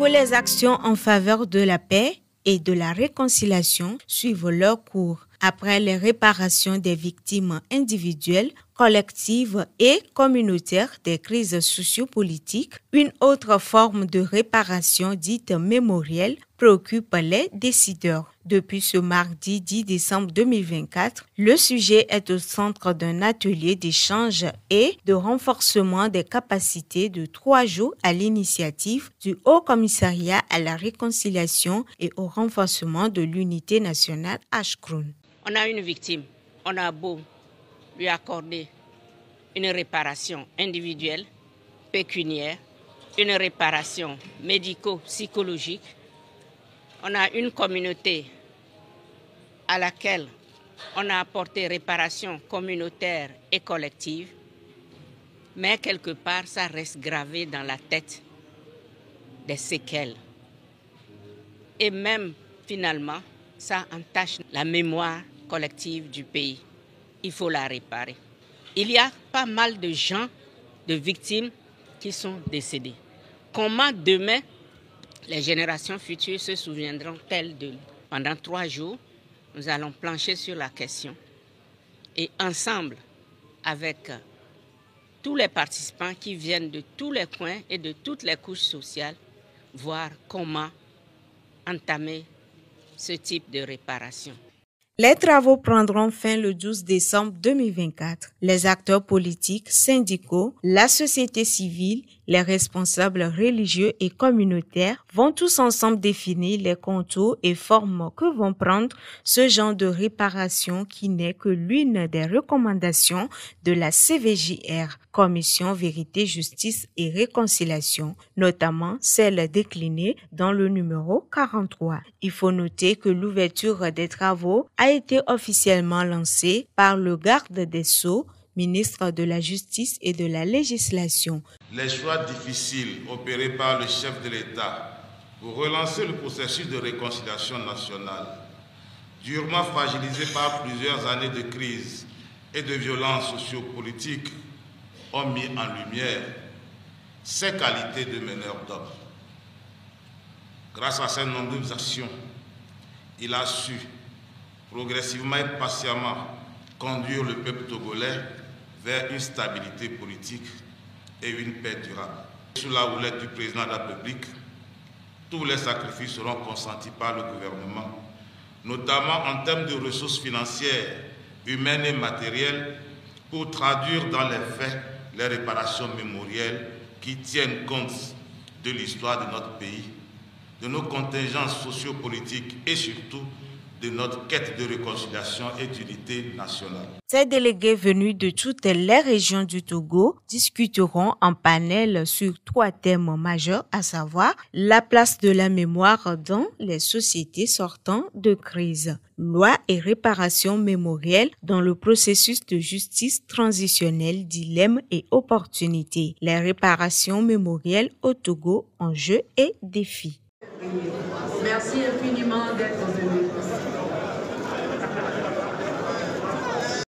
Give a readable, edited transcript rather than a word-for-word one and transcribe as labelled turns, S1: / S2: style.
S1: les actions en faveur de la paix et de la réconciliation suivent leur cours. Après les réparations des victimes individuelles, collectives et communautaires des crises sociopolitiques, une autre forme de réparation dite mémorielle préoccupe les décideurs. Depuis ce mardi 10 décembre 2024, le sujet est au centre d'un atelier d'échange et de renforcement des capacités de 3 jours à l'initiative du Haut Commissariat à la réconciliation et au renforcement de l'unité nationale Ashkroun.
S2: On a une victime, on a beau lui accorder une réparation individuelle, pécuniaire, une réparation médico-psychologique. On a une communauté à laquelle on a apporté réparation communautaire et collective, mais quelque part, ça reste gravé dans la tête des séquelles. Et même, finalement, ça entache la mémoire collective du pays. Il faut la réparer. Il y a pas mal de gens, de victimes qui sont décédés. Comment demain, les générations futures se souviendront-elles de lui? Pendant 3 jours, nous allons plancher sur la question et ensemble, avec tous les participants qui viennent de tous les coins et de toutes les couches sociales, voir comment entamer ce type de réparation.
S1: Les travaux prendront fin le 12 décembre 2024. Les acteurs politiques, syndicaux, la société civile, les responsables religieux et communautaires vont tous ensemble définir les contours et formes que vont prendre ce genre de réparation qui n'est que l'une des recommandations de la CVJR, Commission Vérité, Justice et Réconciliation, notamment celle déclinée dans le numéro 43. Il faut noter que l'ouverture des travaux a été officiellement lancée par le garde des Sceaux, ministre de la Justice et de la Législation.
S3: Les choix difficiles opérés par le chef de l'État pour relancer le processus de réconciliation nationale, durement fragilisé par plusieurs années de crise et de violences sociopolitiques, ont mis en lumière ses qualités de meneur d'hommes. Grâce à ses nombreuses actions, il a su progressivement et patiemment conduire le peuple togolais vers une stabilité politique et une paix durable. Sous la houlette du président de la République, tous les sacrifices seront consentis par le gouvernement, notamment en termes de ressources financières, humaines et matérielles, pour traduire dans les faits les réparations mémorielles qui tiennent compte de l'histoire de notre pays, de nos contingences sociopolitiques et surtout de notre quête de réconciliation et d'unité nationale.
S1: Ces délégués venus de toutes les régions du Togo discuteront en panel sur 3 thèmes majeurs, à savoir la place de la mémoire dans les sociétés sortant de crise, loi et réparation mémorielle dans le processus de justice transitionnelle, dilemmes et opportunités, les réparations mémorielles au Togo, enjeux et défis.
S4: Merci.